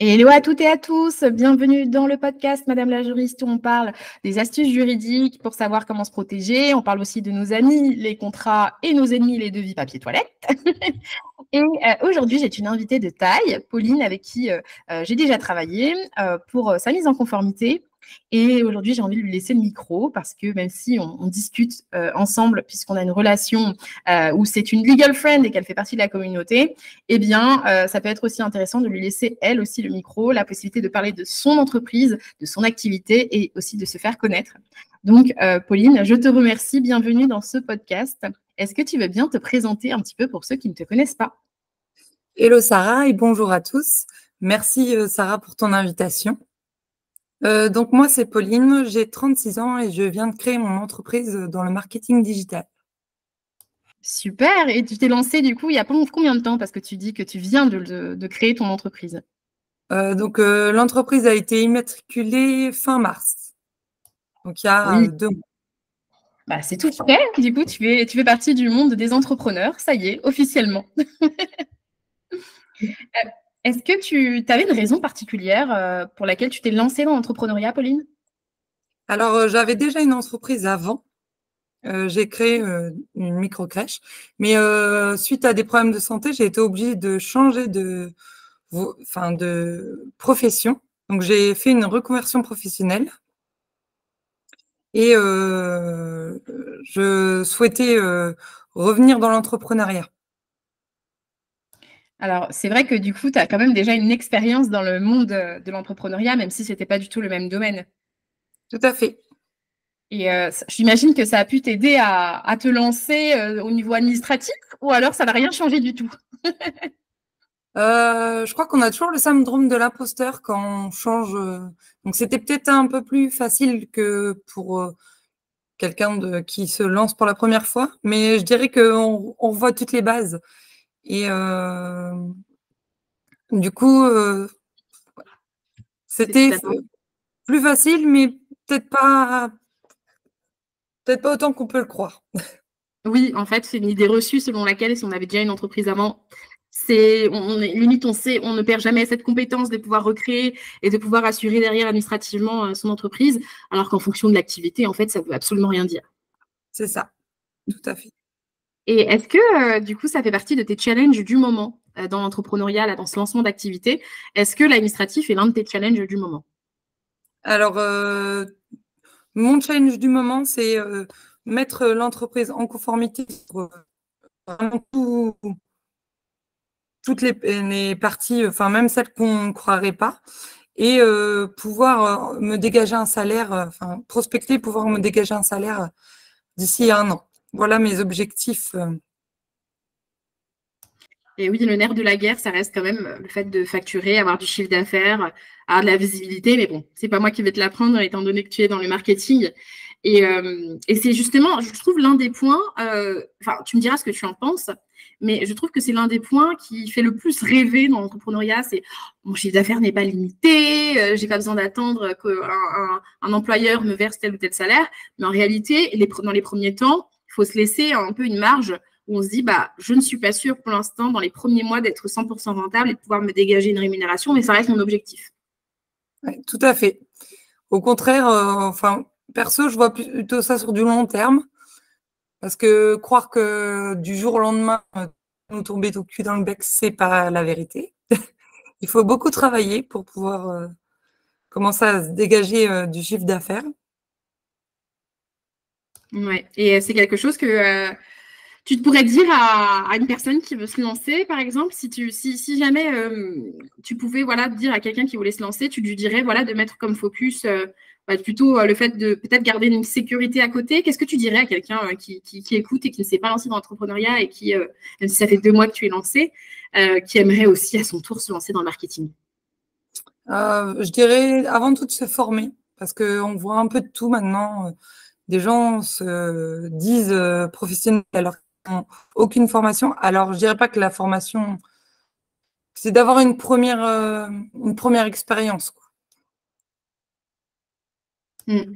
Hello à toutes et à tous, bienvenue dans le podcast Madame la juriste où on parle des astuces juridiques pour savoir comment se protéger. On parle aussi de nos amis, les contrats et nos ennemis, les devis papier toilette. Et aujourd'hui, j'ai une invitée de taille, Pauline, avec qui j'ai déjà travaillé pour sa mise en conformité. Et aujourd'hui, j'ai envie de lui laisser le micro parce que même si on discute ensemble, puisqu'on a une relation où c'est une legal friend et qu'elle fait partie de la communauté, eh bien, ça peut être aussi intéressant de lui laisser, elle aussi, le micro, la possibilité de parler de son entreprise, de son activité et aussi de se faire connaître. Donc, Pauline, je te remercie. Bienvenue dans ce podcast. Est-ce que tu veux bien te présenter un petit peu pour ceux qui ne te connaissent pas? Hello Sarah et bonjour à tous. Merci Sarah pour ton invitation. Donc moi c'est Pauline, j'ai 36 ans et je viens de créer mon entreprise dans le marketing digital. Super. Et tu t'es lancée du coup il y a combien de temps? Parce que tu dis que tu viens de créer ton entreprise. L'entreprise a été immatriculée fin mars, donc il y a Oui, 2 mois. bah, c'est tout frais. Du coup, tu fais partie du monde des entrepreneurs. Ça y est, officiellement. Est-ce que tu avais une raison particulière pour laquelle tu t'es lancée dans l'entrepreneuriat, Pauline? Alors j'avais déjà une entreprise avant, j'ai créé une micro-crèche, mais suite à des problèmes de santé, j'ai été obligée de changer de profession. Donc j'ai fait une reconversion professionnelle. Et je souhaitais revenir dans l'entrepreneuriat. Alors, c'est vrai que du coup, tu as quand même déjà une expérience dans le monde de l'entrepreneuriat, même si ce n'était pas du tout le même domaine. Tout à fait. Et j'imagine que ça a pu t'aider à te lancer au niveau administratif, ou alors ça n'a rien changé du tout. Je crois qu'on a toujours le syndrome de l'imposteur quand on change. Donc, c'était peut-être un peu plus facile que pour quelqu'un qui se lance pour la première fois. Mais je dirais qu'on revoit toutes les bases. Et du coup, C'est c'était totalement. plus facile, mais peut-être pas, peut-être pas autant qu'on peut le croire. Oui, en fait, c'est une idée reçue selon laquelle, si on avait déjà une entreprise avant, limite, on sait, on ne perd jamais cette compétence de pouvoir recréer et de pouvoir assurer derrière administrativement son entreprise, alors qu'en fonction de l'activité, en fait, ça ne veut absolument rien dire. C'est ça, tout à fait. Et est-ce que, du coup, ça fait partie de tes challenges du moment dans l'entrepreneuriat, là, dans ce lancement d'activité? Est-ce que l'administratif est l'un de tes challenges du moment? Alors, mon challenge du moment, c'est mettre l'entreprise en conformité sur vraiment toutes les parties, enfin même celles qu'on ne croirait pas, et pouvoir me dégager un salaire, enfin prospecter, pouvoir me dégager un salaire d'ici 1 an. Voilà mes objectifs. Et oui, le nerf de la guerre, ça reste quand même le fait de facturer, avoir du chiffre d'affaires, avoir de la visibilité. Mais bon, c'est pas moi qui vais te l'apprendre, étant donné que tu es dans le marketing. Et c'est justement, je trouve, l'un des points, enfin, tu me diras ce que tu en penses, mais je trouve que c'est l'un des points qui fait le plus rêver dans l'entrepreneuriat. C'est mon chiffre d'affaires n'est pas limité, j'ai pas besoin d'attendre qu'un employeur me verse tel ou tel salaire. Mais en réalité, dans les premiers temps, il faut se laisser un peu une marge où on se dit, bah, je ne suis pas sûre pour l'instant, dans les premiers mois, d'être 100% rentable et de pouvoir me dégager une rémunération, mais ça reste mon objectif. Ouais, tout à fait. Au contraire, enfin, perso, je vois plutôt ça sur du long terme, parce que croire que du jour au lendemain, nous tomber tout cul dans le bec, c'est pas la vérité. Il faut beaucoup travailler pour pouvoir commencer à se dégager du chiffre d'affaires. Ouais. Et c'est quelque chose que tu te pourrais dire à une personne qui veut se lancer, par exemple, si jamais tu pouvais voilà, dire à quelqu'un qui voulait se lancer, tu lui dirais voilà, de mettre comme focus plutôt le fait de peut-être garder une sécurité à côté. Qu'est-ce que tu dirais à quelqu'un qui écoute et qui ne s'est pas lancé dans l'entrepreneuriat et qui, même si ça fait 2 mois que tu es lancé, qui aimerait aussi à son tour se lancer dans le marketing? Je dirais avant tout de se former, parce qu'on voit un peu de tout maintenant. Des gens se disent professionnels alors qu'ils n'ont aucune formation. Alors, je dirais pas que la formation, c'est d'avoir une première expérience, quoi. Mm.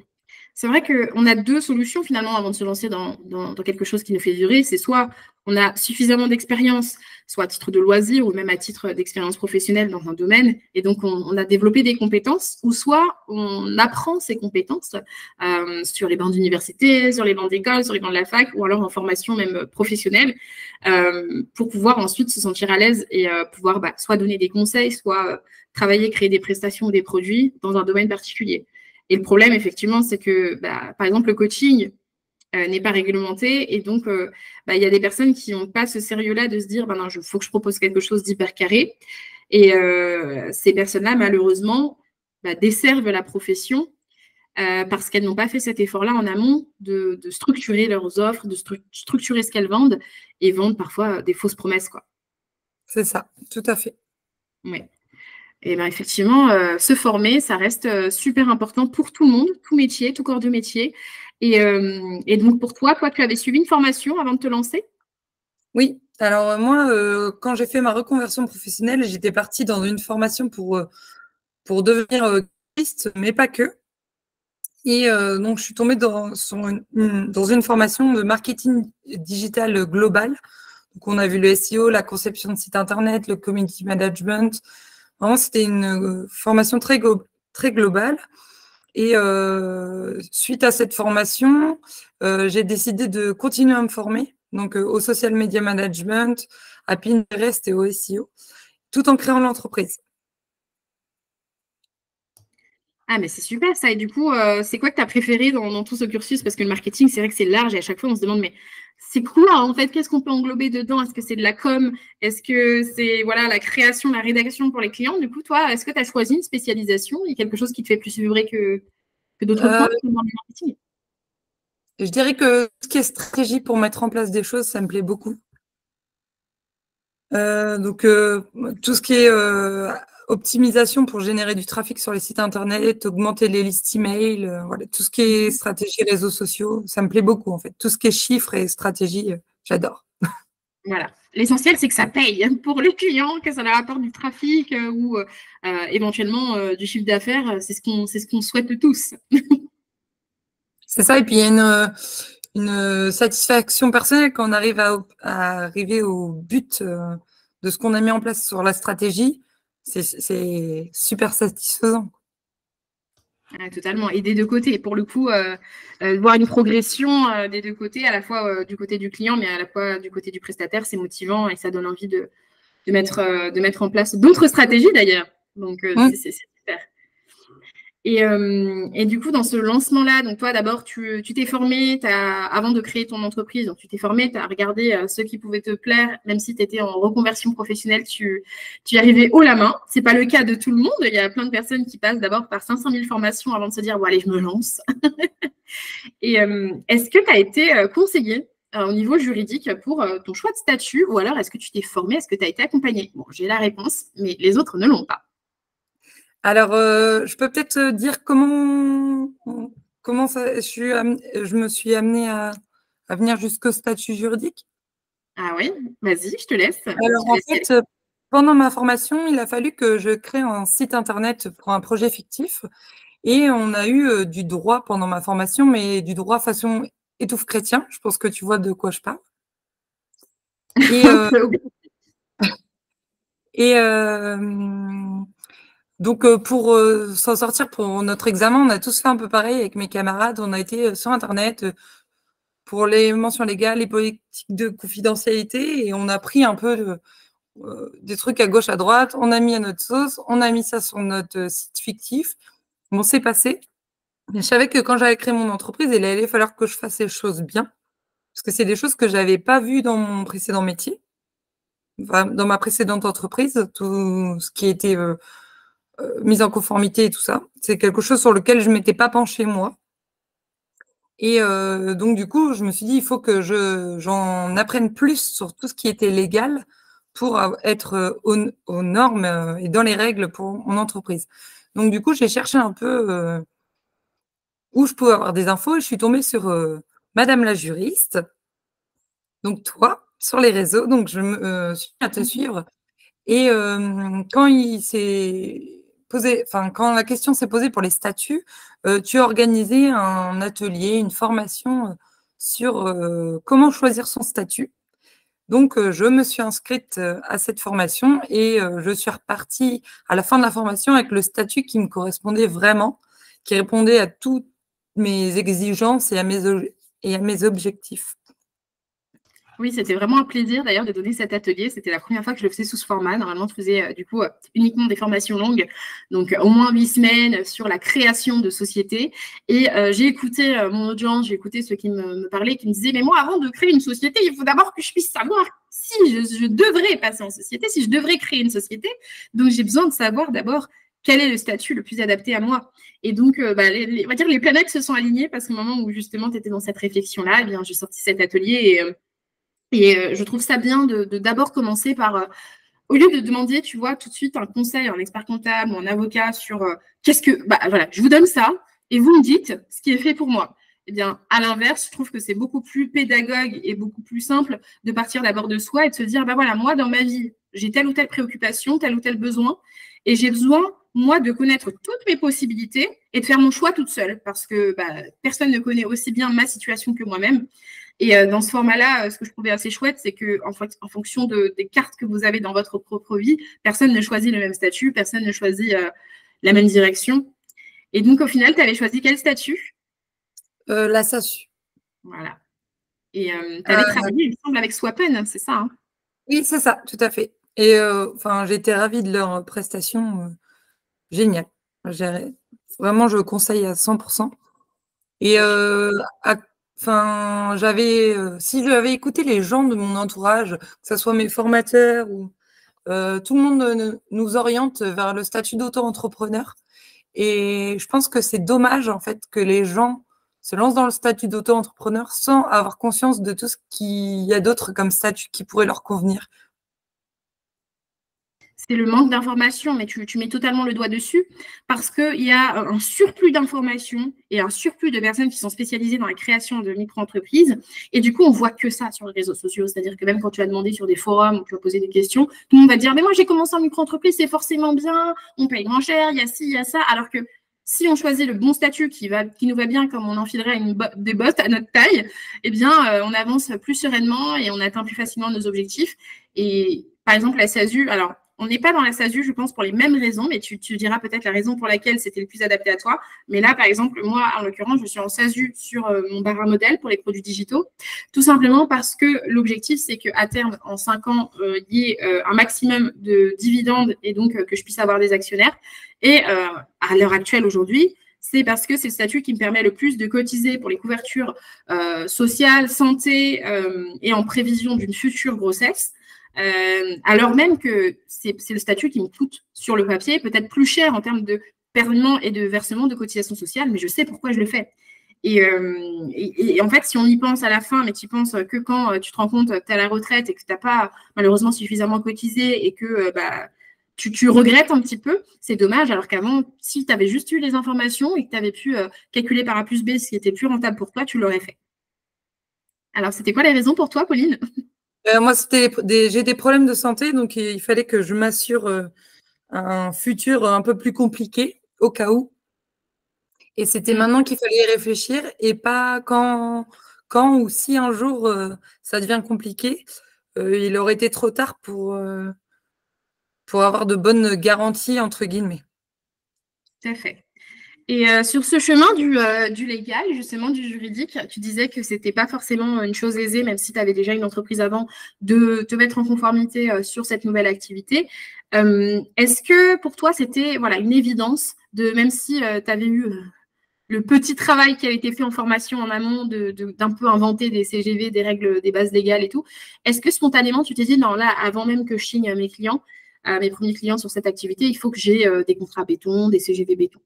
C'est vrai qu'on a deux solutions finalement avant de se lancer dans quelque chose qui nous fait durer. C'est soit on a suffisamment d'expérience, soit à titre de loisir ou même à titre d'expérience professionnelle dans un domaine, et donc on a développé des compétences, ou soit on apprend ces compétences sur les bancs d'université, sur les bancs d'école, sur les bancs de la fac, ou alors en formation même professionnelle, pour pouvoir ensuite se sentir à l'aise et pouvoir soit donner des conseils, soit travailler, créer des prestations ou des produits dans un domaine particulier. Et le problème, effectivement, c'est que, par exemple, le coaching n'est pas réglementé. Et donc, il y a des personnes qui n'ont pas ce sérieux-là de se dire, non, il faut que je propose quelque chose d'hyper carré. Et ces personnes-là, malheureusement, desservent la profession parce qu'elles n'ont pas fait cet effort-là en amont de structurer leurs offres, de structurer ce qu'elles vendent et vendent parfois des fausses promesses, quoi. C'est ça, tout à fait. Oui. Et effectivement, se former, ça reste super important pour tout le monde, tout métier, tout corps de métier. Et donc, pour toi, tu avais suivi une formation avant de te lancer? Oui, alors moi, quand j'ai fait ma reconversion professionnelle, j'étais partie dans une formation pour devenir graphiste, mais pas que. Et donc, je suis tombée dans une formation de marketing digital global. Donc, on a vu le SEO, la conception de site internet, le community management. Vraiment, c'était une formation très globale. Et suite à cette formation, j'ai décidé de continuer à me former, donc au social media management, à Pinterest et au SEO, tout en créant l'entreprise. Ah, mais c'est super ça. Et du coup, c'est quoi que tu as préféré dans tout ce cursus? Parce que le marketing, c'est vrai que c'est large et à chaque fois, on se demande, mais c'est quoi en fait? Qu'est-ce qu'on peut englober dedans? Est-ce que c'est de la com? Est-ce que c'est la création, la rédaction pour les clients? Du coup, toi, est-ce que tu as choisi une spécialisation? Il y a quelque chose qui te fait plus vibrer que d'autres points dans le marketing? Je dirais que ce qui est stratégie pour mettre en place des choses, ça me plaît beaucoup. Donc, tout ce qui est optimisation pour générer du trafic sur les sites internet, augmenter les listes email, voilà, tout ce qui est stratégie réseaux sociaux, ça me plaît beaucoup en fait. Tout ce qui est chiffres et stratégie, j'adore. Voilà. L'essentiel, c'est que ça paye pour les clients, que ça leur apporte du trafic ou éventuellement du chiffre d'affaires. C'est ce qu'on souhaite tous. C'est ça, et puis il y a une satisfaction personnelle quand on arrive à arriver au but de ce qu'on a mis en place sur la stratégie. C'est super satisfaisant. Totalement. Et des deux côtés, pour le coup, voir une progression des deux côtés, à la fois du côté du client, mais à la fois du côté du prestataire, c'est motivant et ça donne envie de mettre en place d'autres stratégies d'ailleurs. Donc, c'est super. Et du coup, dans ce lancement-là, donc toi, d'abord, tu t'es formé avant de créer ton entreprise. Donc, tu t'es formé, tu as regardé ce qui pouvait te plaire, même si tu étais en reconversion professionnelle, tu y arrivais haut la main. Ce n'est pas le cas de tout le monde. Il y a plein de personnes qui passent d'abord par 500 000 formations avant de se dire, bon, allez, je me lance. Et est-ce que tu as été conseillé au niveau juridique pour ton choix de statut, ou alors est-ce que tu t'es formé, est-ce que tu as été accompagné? Bon, j'ai la réponse, mais les autres ne l'ont pas. Alors, je peux peut-être dire comment je me suis amenée à venir jusqu'au statut juridique. Ah oui, vas-y, je te laisse. Alors, en fait, pendant ma formation, il a fallu que je crée un site internet pour un projet fictif. Et on a eu du droit pendant ma formation, mais du droit façon étouffe chrétien. Je pense que tu vois de quoi je parle. Et donc, pour s'en sortir pour notre examen, on a tous fait un peu pareil avec mes camarades. On a été sur Internet pour les mentions légales, les politiques de confidentialité, et on a pris un peu des trucs à gauche, à droite. On a mis à notre sauce, on a mis ça sur notre site fictif. Bon, c'est passé. Mais je savais que quand j'allais créer mon entreprise, il allait falloir que je fasse les choses bien, parce que c'est des choses que je n'avais pas vues dans mon précédent métier, enfin, dans ma précédente entreprise, tout ce qui était mise en conformité et tout ça. C'est quelque chose sur lequel je ne m'étais pas penchée, moi. Et donc, du coup, je me suis dit, il faut que j'en apprenne plus sur tout ce qui était légal pour être aux normes et dans les règles pour mon entreprise. Donc, du coup, j'ai cherché un peu où je pouvais avoir des infos et je suis tombée sur Madame la juriste, donc toi, sur les réseaux. Donc, je me suis à te suivre. Et quand il s'est quand la question s'est posée pour les statuts, tu as organisé un atelier, une formation sur comment choisir son statut. Donc, je me suis inscrite à cette formation et je suis repartie à la fin de la formation avec le statut qui me correspondait vraiment, qui répondait à toutes mes exigences et à mes objectifs. Oui, c'était vraiment un plaisir d'ailleurs de donner cet atelier. C'était la première fois que je le faisais sous ce format. Normalement, je faisais du coup uniquement des formations longues, donc au moins 8 semaines sur la création de société. Et j'ai écouté mon audience, j'ai écouté ceux qui me parlaient, qui me disaient, mais moi, avant de créer une société, il faut d'abord que je puisse savoir si je devrais passer en société, si je devrais créer une société. Donc, j'ai besoin de savoir d'abord quel est le statut le plus adapté à moi. Et donc, on va dire les planètes se sont alignées parce qu'au moment où justement tu étais dans cette réflexion-là, eh bien, j'ai sorti cet atelier et je trouve ça bien de d'abord commencer par, au lieu de demander, tu vois, tout de suite un conseil à un expert comptable ou un avocat sur voilà, je vous donne ça et vous me dites ce qui est fait pour moi. Eh bien, à l'inverse, je trouve que c'est beaucoup plus pédagogue et beaucoup plus simple de partir d'abord de soi et de se dire, voilà, moi, dans ma vie, j'ai telle ou telle préoccupation, tel ou tel besoin, et j'ai besoin, moi, de connaître toutes mes possibilités et de faire mon choix toute seule parce que personne ne connaît aussi bien ma situation que moi-même. Et dans ce format-là, ce que je trouvais assez chouette, c'est que en fonction des cartes que vous avez dans votre propre vie, personne ne choisit le même statut, personne ne choisit la même direction. Et donc, au final, tu avais choisi quel statut? La SASU. Voilà. Et tu avais travaillé, il me semble, avec Swappen, c'est ça, hein? Oui, c'est ça, tout à fait. Et j'étais ravie de leur prestation. Génial. Vraiment, je conseille à 100%. Et si j'avais écouté les gens de mon entourage, que ce soit mes formateurs ou tout le monde nous oriente vers le statut d'auto-entrepreneur. Et je pense que c'est dommage en fait que les gens se lancent dans le statut d'auto-entrepreneur sans avoir conscience de tout ce qu'il y a d'autre comme statut qui pourrait leur convenir. C'est le manque d'informations, mais tu mets totalement le doigt dessus parce qu'il y a un surplus d'informations et un surplus de personnes qui sont spécialisées dans la création de micro-entreprises. Et du coup, on voit que ça sur les réseaux sociaux. C'est-à-dire que même quand tu as demandé sur des forums ou tu as posé des questions, tout le monde va te dire, mais moi, j'ai commencé en micro-entreprise, c'est forcément bien, on paye moins cher, il y a ci, il y a ça. Alors que si on choisit le bon statut qui nous va bien comme on enfilerait des bottes à notre taille, eh bien, on avance plus sereinement et on atteint plus facilement nos objectifs. Et par exemple, la SASU, alors, on n'est pas dans la SASU, je pense, pour les mêmes raisons, mais tu diras peut-être la raison pour laquelle c'était le plus adapté à toi. Mais là, par exemple, moi, en l'occurrence, je suis en SASU sur mon bar à modèle pour les produits digitaux, tout simplement parce que l'objectif, c'est qu'à terme, en 5 ans, il y ait un maximum de dividendes et donc que je puisse avoir des actionnaires. Et à l'heure actuelle, aujourd'hui, c'est parce que c'est le statut qui me permet le plus de cotiser pour les couvertures sociales, santé et en prévision d'une future grossesse. Alors même que c'est le statut qui me coûte sur le papier peut-être plus cher en termes de paiement et de versement de cotisation sociale, mais je sais pourquoi je le fais. Et en fait, si on y pense à la fin, mais tu y penses que quand tu te rends compte que tu es à la retraite et que tu n'as pas malheureusement suffisamment cotisé et que tu regrettes un petit peu, c'est dommage. Alors qu'avant, si tu avais juste eu les informations et que tu avais pu calculer par A plus B ce qui était plus rentable pour toi, tu l'aurais fait. Alors, c'était quoi les raisons pour toi, Pauline? Moi, j'ai des problèmes de santé, donc il fallait que je m'assure un futur un peu plus compliqué au cas où. Et c'était maintenant qu'il fallait y réfléchir et pas quand ou si un jour ça devient compliqué, il aurait été trop tard pour avoir de bonnes garanties, entre guillemets. Tout à fait. Et sur ce chemin du légal, justement du juridique, tu disais que c'était pas forcément une chose aisée, même si tu avais déjà une entreprise avant, de te mettre en conformité sur cette nouvelle activité. Est-ce que pour toi, c'était une évidence, même si tu avais eu le petit travail qui a été fait en formation en amont d'un peu inventer des CGV, des règles, des bases légales et tout, est-ce que spontanément, tu t'es dit, non, là, avant même que je signe mes premiers clients sur cette activité, il faut que j'ai des contrats béton, des CGV béton?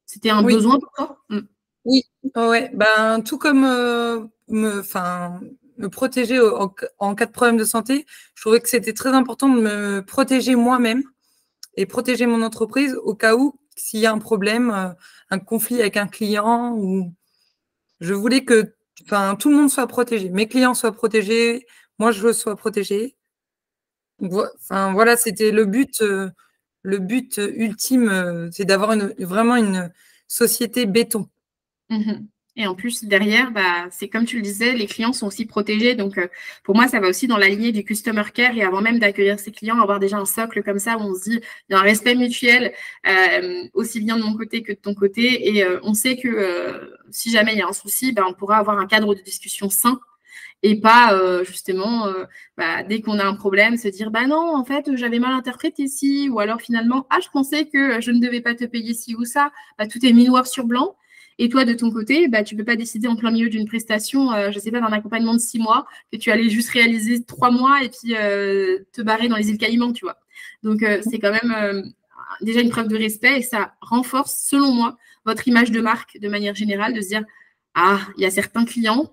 C'était un besoin pour toi? Oui, ouais. Tout comme me protéger en cas de problème de santé, je trouvais que c'était très important de me protéger moi-même et protéger mon entreprise au cas où, s'il y a un problème, un conflit avec un client, ou je voulais que tout le monde soit protégé. Mes clients soient protégés, moi je sois protégée. Voilà, c'était le but le but ultime, c'est d'avoir vraiment une société béton. Et en plus, derrière, c'est comme tu le disais, les clients sont aussi protégés. Donc, pour moi, ça va aussi dans la lignée du customer care. Et avant même d'accueillir ses clients, avoir déjà un socle comme ça où on se dit, il y a un respect mutuel, aussi bien de mon côté que de ton côté. Et on sait que si jamais il y a un souci, on pourra avoir un cadre de discussion sain. Et pas justement, dès qu'on a un problème, se dire non, en fait, j'avais mal interprété ci, ou alors finalement, je pensais que je ne devais pas te payer ci ou ça. Tout est mis noir sur blanc. Et toi, de ton côté, tu ne peux pas décider en plein milieu d'une prestation, je ne sais pas, d'un accompagnement de 6 mois, que tu allais juste réaliser 3 mois et puis te barrer dans les îles Caïmans, tu vois. Donc, c'est quand même déjà une preuve de respect et ça renforce, selon moi, votre image de marque de manière générale, de se dire, il y a certains clients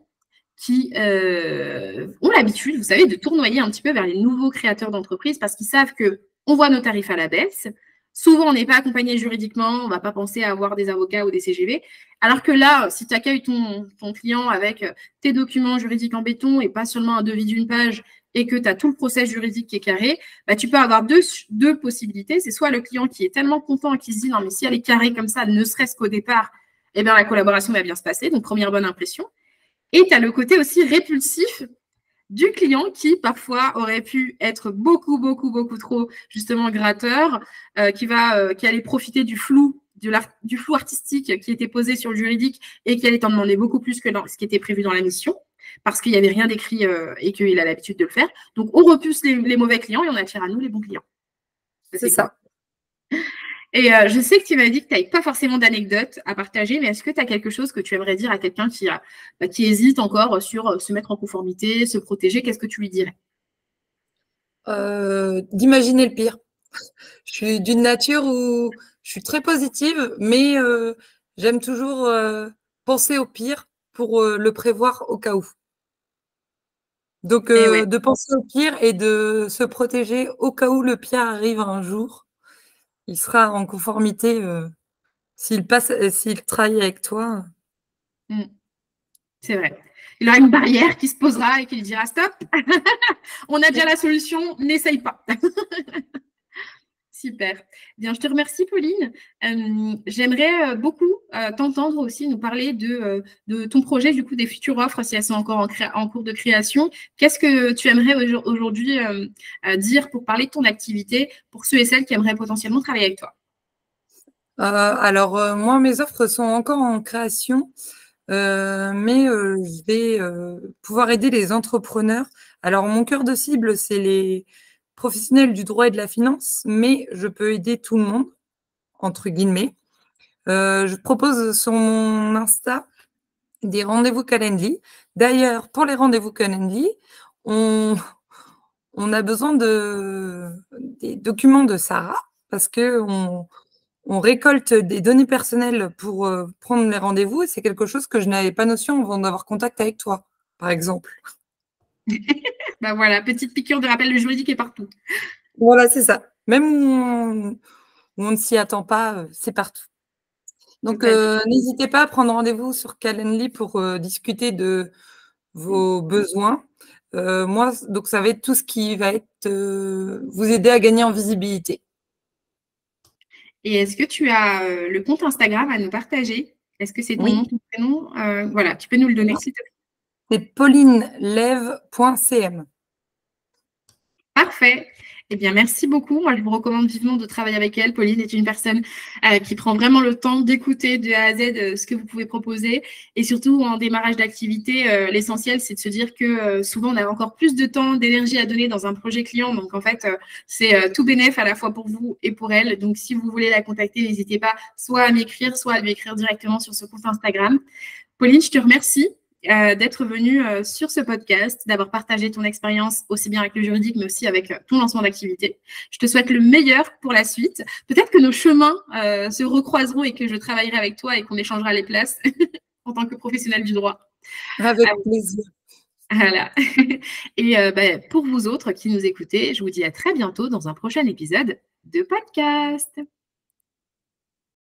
qui ont l'habitude, vous savez, de tournoyer un petit peu vers les nouveaux créateurs d'entreprises parce qu'ils savent qu'on voit nos tarifs à la baisse. Souvent, on n'est pas accompagné juridiquement, on ne va pas penser à avoir des avocats ou des CGV. Alors que là, si tu accueilles ton client avec tes documents juridiques en béton et pas seulement un devis d'une page et que tu as tout le process juridique qui est carré, tu peux avoir deux possibilités. C'est soit le client qui est tellement content et qui se dit « Non, mais si elle est carrée comme ça, ne serait-ce qu'au départ, la collaboration va bien se passer. » Donc, première bonne impression. Et tu as le côté aussi répulsif du client qui, parfois, aurait pu être beaucoup, beaucoup, beaucoup trop, justement, gratteur, qui allait profiter du flou, du flou artistique qui était posé sur le juridique et qui allait t'en demander beaucoup plus que dans ce qui était prévu dans la mission, parce qu'il n'y avait rien d'écrit et qu'il a l'habitude de le faire. Donc, on repousse les mauvais clients et on attire à nous les bons clients. C'est ça. Et je sais que tu m'as dit que tu n'avais pas forcément d'anecdotes à partager, mais est-ce que tu as quelque chose que tu aimerais dire à quelqu'un qui hésite encore sur se mettre en conformité, se protéger? Qu'est-ce que tu lui dirais? D'imaginer le pire. Je suis d'une nature où je suis très positive, mais j'aime toujours penser au pire pour le prévoir au cas où. Donc, de penser au pire et de se protéger au cas où le pire arrive un jour. Il sera en conformité s'il travaille avec toi. C'est vrai. Il aura une barrière qui se posera et qui lui dira stop. On a déjà la solution, n'essaye pas. Super. Bien, je te remercie, Pauline. J'aimerais beaucoup t'entendre aussi nous parler de ton projet, du coup, des futures offres, si elles sont encore en cours de création. Qu'est-ce que tu aimerais aujourd'hui dire pour parler de ton activité pour ceux et celles qui aimeraient potentiellement travailler avec toi? Alors, moi, mes offres sont encore en création, mais je vais pouvoir aider les entrepreneurs. Alors, mon cœur de cible, c'est les professionnels du droit et de la finance, mais je peux aider tout le monde, entre guillemets. Je propose sur mon Insta des rendez-vous Calendly. D'ailleurs, pour les rendez-vous Calendly, on a besoin des documents de Sarah parce qu'on récolte des données personnelles pour prendre les rendez-vous et c'est quelque chose que je n'avais pas notion avant d'avoir contact avec toi, par exemple. Voilà, petite piqûre de rappel, le juridique est partout. Voilà, c'est ça. Même où on ne s'y attend pas, c'est partout. Donc, n'hésitez pas à prendre rendez-vous sur Calendly pour discuter de vos besoins. Moi, donc, ça va être tout ce qui va être vous aider à gagner en visibilité. Et est-ce que tu as le compte Instagram à nous partager? Est-ce que c'est ton nom, ton prénom? Voilà, tu peux nous le donner, s'il te plaît. C'est paulinelev.cm. Parfait. Eh bien, merci beaucoup. Moi, je vous recommande vivement de travailler avec elle. Pauline est une personne qui prend vraiment le temps d'écouter de A à Z ce que vous pouvez proposer. Et surtout, en démarrage d'activité, l'essentiel, c'est de se dire que souvent, on a encore plus de temps, d'énergie à donner dans un projet client. Donc, en fait, c'est tout bénef à la fois pour vous et pour elle. Donc, si vous voulez la contacter, n'hésitez pas soit à m'écrire, soit à lui écrire directement sur ce compte Instagram. Pauline, je te remercie d'être venue sur ce podcast, d'avoir partagé ton expérience aussi bien avec le juridique, mais aussi avec ton lancement d'activité. Je te souhaite le meilleur pour la suite. Peut-être que nos chemins se recroiseront et que je travaillerai avec toi et qu'on échangera les places en tant que professionnel du droit. Avec plaisir. Voilà. Et pour vous autres qui nous écoutez, je vous dis à très bientôt dans un prochain épisode de podcast.